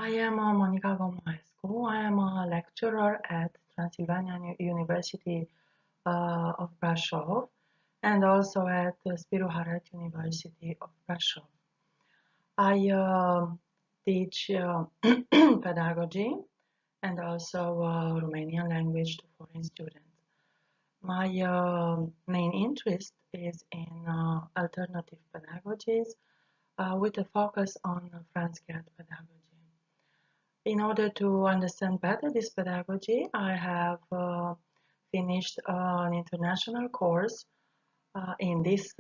I am Monica Gomoescu. I am a lecturer at Transilvania University of Brasov and also at Spiru University of Brasov. I teach pedagogy and also Romanian language to foreign students. My main interest is in alternative pedagogies with a focus on Franz Kett pedagogy. In order to understand better this pedagogy, I have finished an international course in this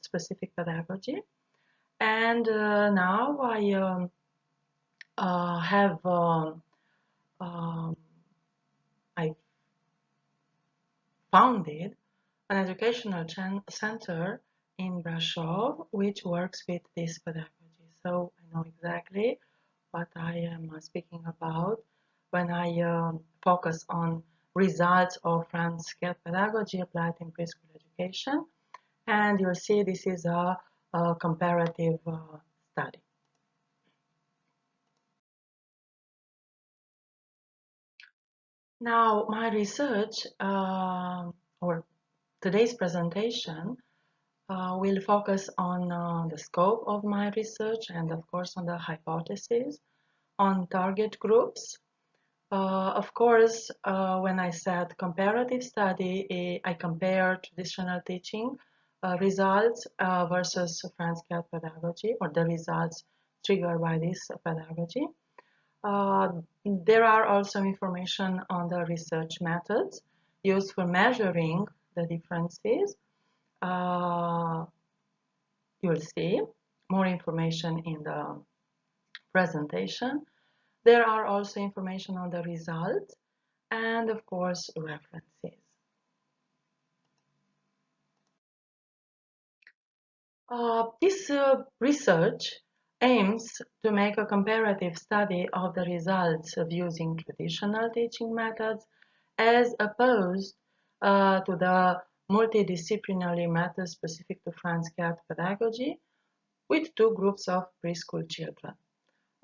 specific pedagogy, and now I founded an educational center in Brasov, which works with this pedagogy. So I know exactly what I am speaking about when I focus on results of Franz Kett pedagogy applied in preschool education. And you'll see this is a comparative study. Now, my research or today's presentation will focus on the scope of my research and, of course, on the hypothesis, on target groups. Of course, when I said comparative study, I compare traditional teaching results versus Franz Kett pedagogy, or the results triggered by this pedagogy. There are also information on the research methods used for measuring the differences. You'll see more information in the presentation. There are also information on the results and, of course, references. This research aims to make a comparative study of the results of using traditional teaching methods as opposed to the multidisciplinary methods specific to Franz Kett pedagogy with two groups of preschool children.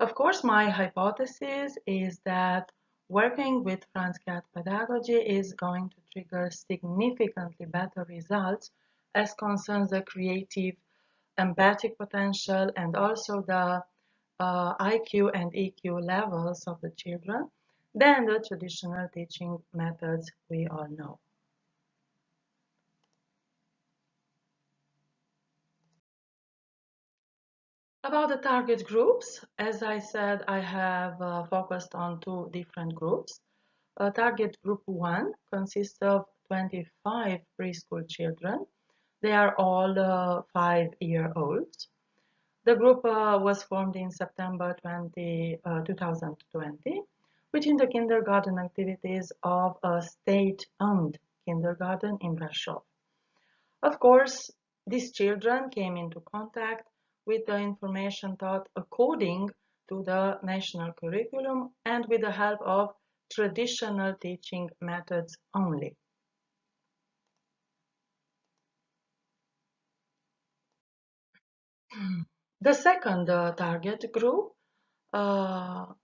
Of course, my hypothesis is that working with Franz Kett pedagogy is going to trigger significantly better results as concerns the creative, empathic potential and also the IQ and EQ levels of the children than the traditional teaching methods we all know. About the target groups, as I said, I have focused on two different groups. Target group 1 consists of 25 preschool children. They are all 5-year-olds. The group was formed in September 2020, within the kindergarten activities of a state-owned kindergarten in Brasov. Of course, these children came into contact with the information taught according to the national curriculum and with the help of traditional teaching methods only. The second target group, to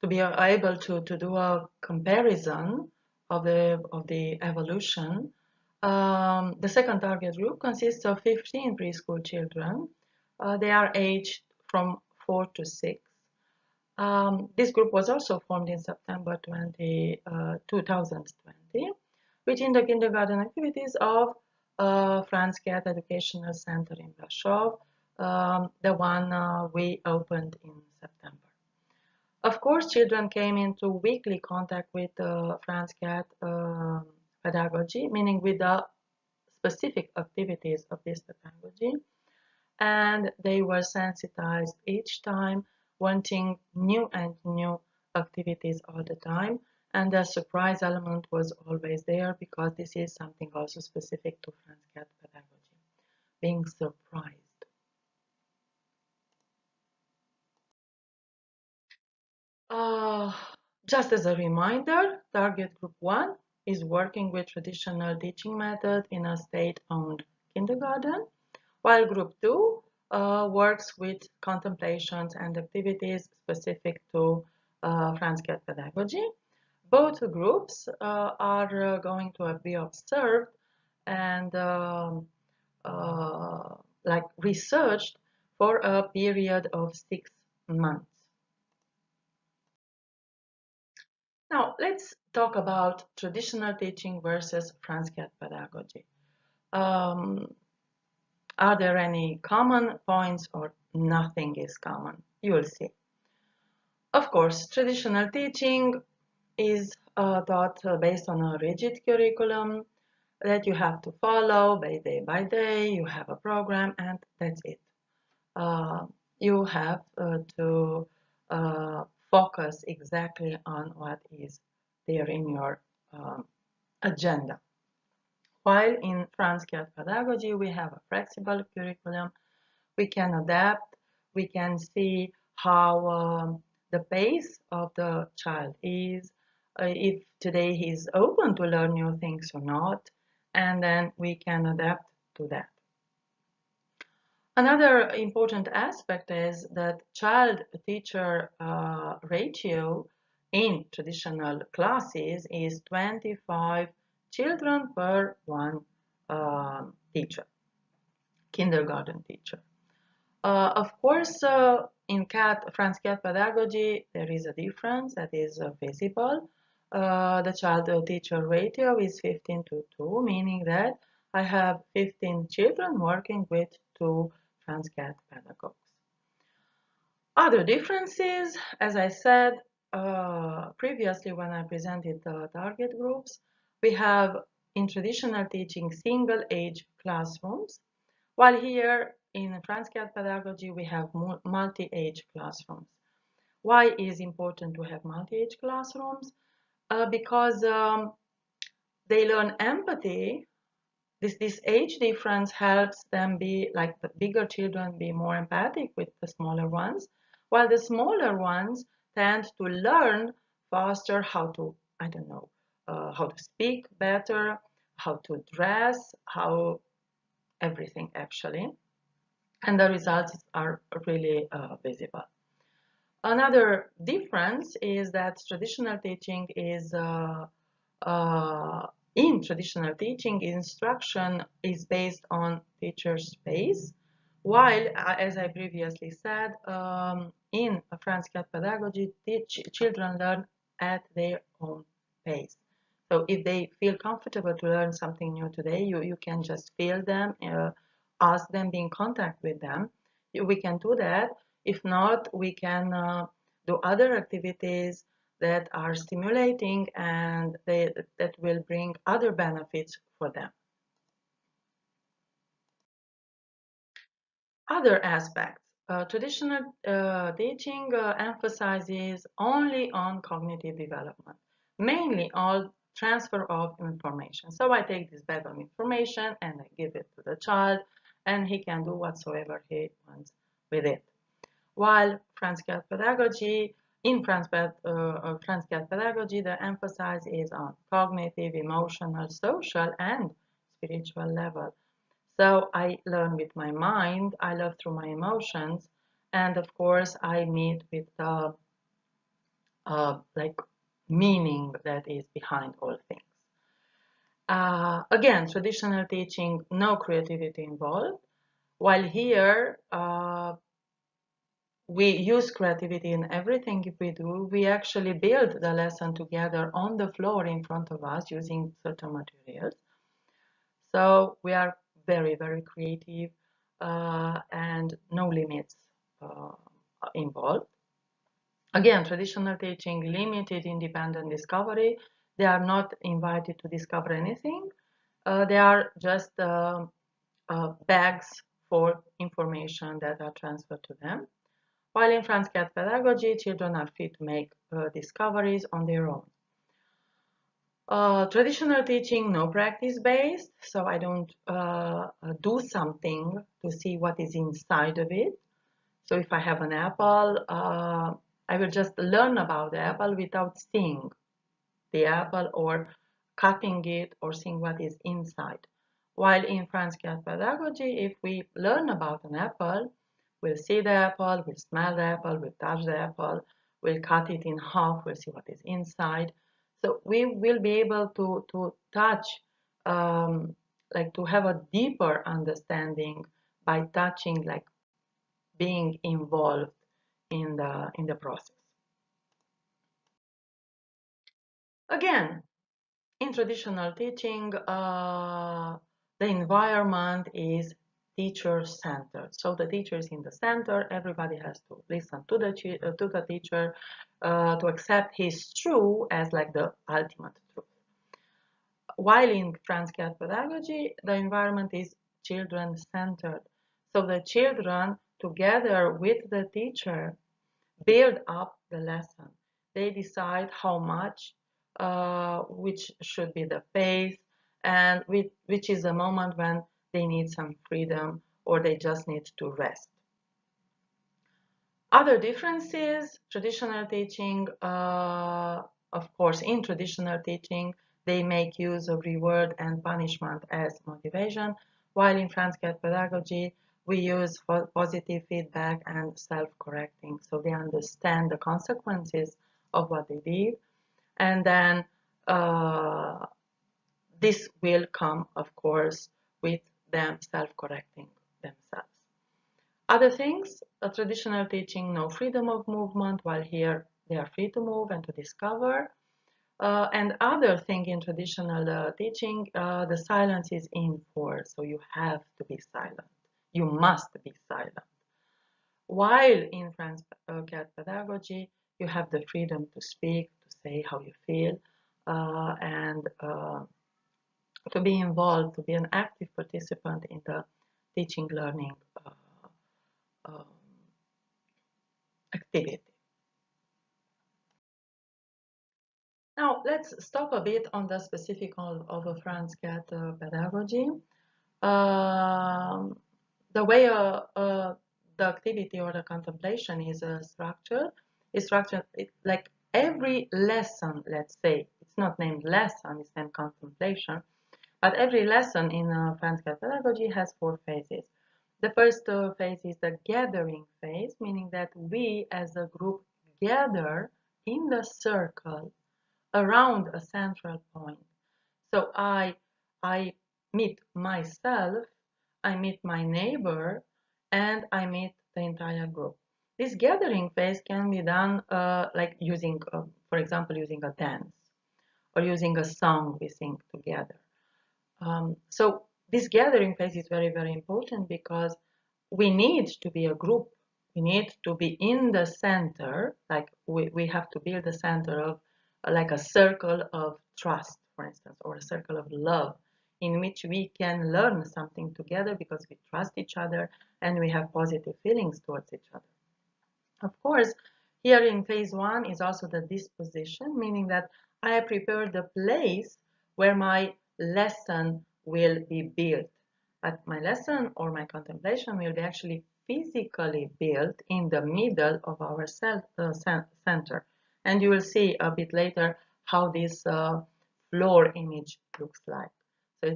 be able to do a comparison of the evolution, the second target group consists of 15 preschool children. They are aged from 4 to 6. This group was also formed in September 2020 within the kindergarten activities of Franz Kett Educational Center in Brasov, the one we opened in September. Of course, children came into weekly contact with Franz Kett pedagogy, meaning with the specific activities of this pedagogy, and they were sensitized each time, wanting new and new activities all the time, and the surprise element was always there because this is something also specific to Franz Kett pedagogy, being surprised. Just as a reminder, target group 1 is working with traditional teaching method in a state-owned kindergarten, while group 2 works with contemplations and activities specific to Franz Kett pedagogy. Both groups are going to be observed and like researched for a period of 6 months. Now let's talk about traditional teaching versus Franz Kett pedagogy. Are there any common points or nothing is common? You will see. Of course, traditional teaching is taught based on a rigid curriculum that you have to follow by day. You have a program and that's it. You have to focus exactly on what is there in your agenda. While in Franz Kett pedagogy, we have a flexible curriculum. We can adapt. We can see how the pace of the child is, if today he's open to learn new things or not, and then we can adapt to that. Another important aspect is that child-teacher ratio in traditional classes is 25 children per one teacher, kindergarten teacher. Of course, in Franz Kett pedagogy, there is a difference that is visible. The child-teacher ratio is 15 to 2, meaning that I have 15 children working with 2 Franz Kett pedagogues. Other differences, as I said previously when I presented the target groups, we have in traditional teaching single-age classrooms, while here in Franz Kett pedagogy we have multi-age classrooms. Why is important to have multi-age classrooms? Because they learn empathy. This age difference helps them be, like the bigger children, be more empathic with the smaller ones, while the smaller ones tend to learn faster how to, I don't know, how to speak better, how to dress, how everything actually. And the results are really visible. Another difference is that traditional teaching is in traditional teaching, instruction is based on teacher space, while, as I previously said, in Franz Kett pedagogy, children learn at their own pace. So if they feel comfortable to learn something new today, you can just feel them, ask them, be in contact with them. We can do that. If not, we can do other activities that are stimulating and that will bring other benefits for them. Other aspects. Traditional teaching emphasizes only on cognitive development, mainly on transfer of information. So I take this bag of information and I give it to the child and he can do whatsoever he wants with it. While Franz Kett pedagogy, in Franz Kett pedagogy, the emphasis is on cognitive, emotional, social, and spiritual level. So I learn with my mind, I learn through my emotions, and of course I meet with the like meaning that is behind all things. Again, traditional teaching, no creativity involved, while here we use creativity in everything we do. We actually build the lesson together on the floor in front of us using certain materials. So we are very, very creative and no limits involved. Again, traditional teaching, limited independent discovery. They are not invited to discover anything. They are just bags for information that are transferred to them. While in Franz Kett pedagogy, children are free to make discoveries on their own. Traditional teaching, no practice-based, so I don't do something to see what is inside of it. So if I have an apple, I will just learn about the apple without seeing the apple or cutting it or seeing what is inside. While in Franz Kett pedagogy, if we learn about an apple, We'll see the apple, we'll smell the apple, we'll touch the apple, we'll cut it in half, we'll see what is inside. So we will be able to touch, like to have a deeper understanding by touching, like being involved in the process. Again, in traditional teaching, the environment is teacher-centered. So the teacher is in the center. Everybody has to listen to the teacher, to accept his truth as like the ultimate truth. While in Franz Kett pedagogy, the environment is children-centered. So the children, together with the teacher, build up the lesson. They decide how much, which should be the pace, and which is the moment when they need some freedom or they just need to rest. Other differences, traditional teaching, of course, in traditional teaching, they make use of reward and punishment as motivation, while in Franz Kett pedagogy, we use positive feedback and self-correcting, so they understand the consequences of what they did, and then this will come, of course, with them self-correcting themselves. Other things, a traditional teaching, no freedom of movement, while here they are free to move and to discover. And other thing in traditional teaching, the silence is enforced, so you have to be silent. You must be silent. While in Franz Kett pedagogy, you have the freedom to speak, to say how you feel, and to be involved, to be an active participant in the teaching learning activity. Now let's stop a bit on the specific of a Franz Kett pedagogy. The way the activity or the contemplation is structured like every lesson, let's say, it's not named lesson, it's named contemplation, but every lesson in Franz Kett pedagogy has 4 phases. The first phase is the gathering phase, meaning that we as a group gather in the circle around a central point. So I meet myself, I meet my neighbor, and I meet the entire group. This gathering phase can be done like using, for example, using a dance or using a song we sing together. So this gathering phase is very, very important because we need to be a group. We need to be in the center, like we have to build the center of like a circle of trust, for instance, or a circle of love in which we can learn something together because we trust each other and we have positive feelings towards each other. Of course, here in phase 1 is also the disposition, meaning that I have prepared the place where my lesson will be built. But my lesson or my contemplation will be actually physically built in the middle of our center. And you will see a bit later how this floor image looks like. So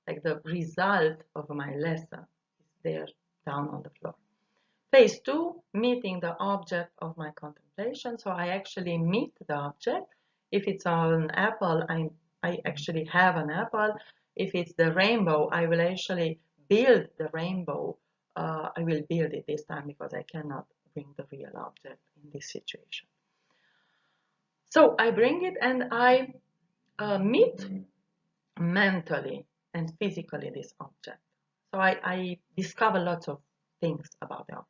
it's the result of my lesson is there down on the floor. Phase 2, meeting the object of my contemplation. So I actually meet the object. If it's an apple, I actually have an apple. If it's the rainbow, I will actually build the rainbow. I will build it this time because I cannot bring the real object in this situation. So I bring it and I meet mentally and physically this object. So I discover lots of things about the object.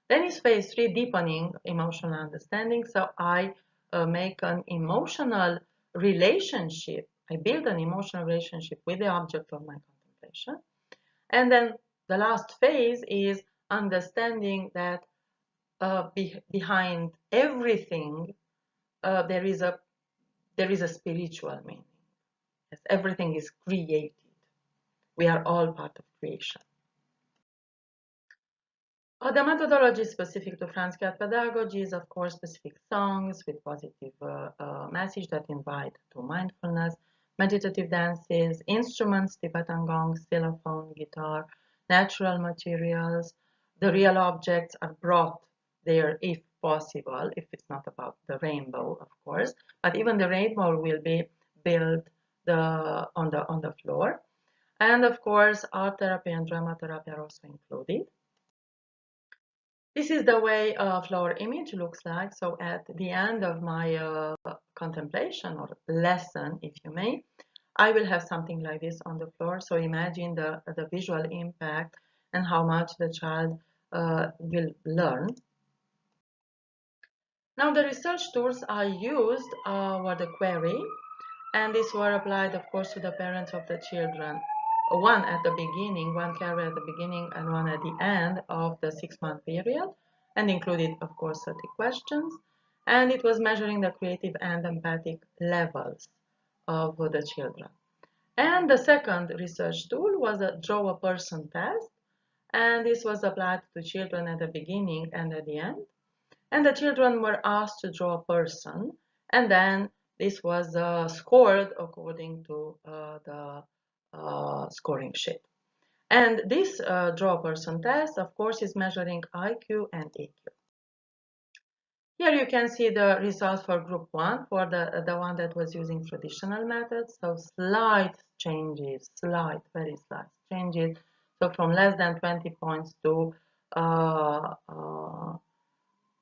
Then is phase 3, deepening emotional understanding. So I make an emotional relationship. I build an emotional relationship with the object of my contemplation. And then the last phase is understanding that behind everything there is a spiritual meaning. Yes, everything is created. We are all part of creation. The methodology specific to Franz Kett pedagogy is, of course, specific songs with positive message that invite to mindfulness, meditative dances, instruments, Tibetan gong, xylophone, guitar, natural materials, the real objects are brought there if possible, if it's not about the rainbow, of course, but even the rainbow will be built on the floor. And of course, art therapy and drama therapy are also included. This is the way a floor image looks like. So at the end of my contemplation or lesson, if you may, I will have something like this on the floor. So imagine the visual impact and how much the child will learn. Now the research tools I used were the query, and these were applied, of course, to the parents of the children. One at the beginning, one query at the beginning, and one at the end of the 6-month period, and included, of course, 30 questions. And it was measuring the creative and empathic levels of the children. And the second research tool was a draw a person test, and this was applied to children at the beginning and at the end. And the children were asked to draw a person, and then this was scored according to the scoring sheet. And this draw a person test, of course, is measuring IQ and EQ. Here you can see the results for group 1, for the one that was using traditional methods. So slight changes, very slight changes. So from less than 20 points to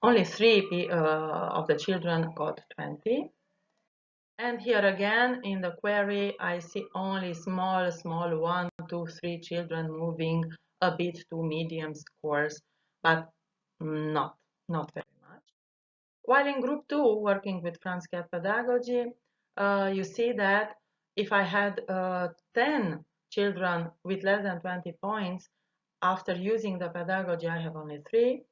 only 3 of the children got 20. And here again in the query, I see only small 1, 2, 3 children moving a bit to medium scores, but not very much. While in group 2, working with Franz Kett pedagogy, you see that if I had 10 children with less than 20 points, after using the pedagogy, I have only 3.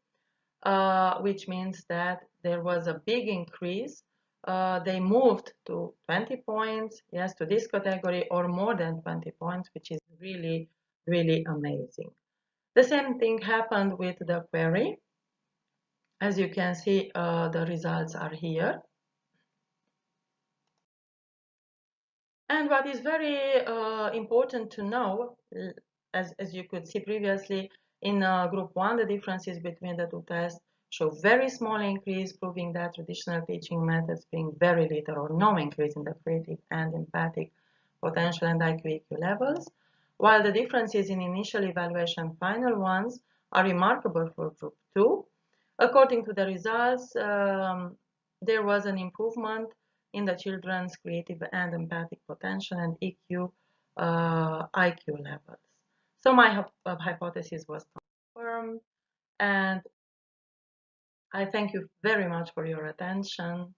Which means that there was a big increase. They moved to 20 points, yes, to this category, or more than 20 points, which is really, really amazing. The same thing happened with the query. As you can see, the results are here. And what is very important to know, as you could see previously, in group 1, the differences between the 2 tests show very small increase, proving that traditional teaching methods bring very little or no increase in the creative and empathic potential and IQ/EQ levels, while the differences in initial evaluation final ones are remarkable for group 2. According to the results, there was an improvement in the children's creative and empathic potential and EQ, IQ levels. So my hypothesis was confirmed, and I thank you very much for your attention.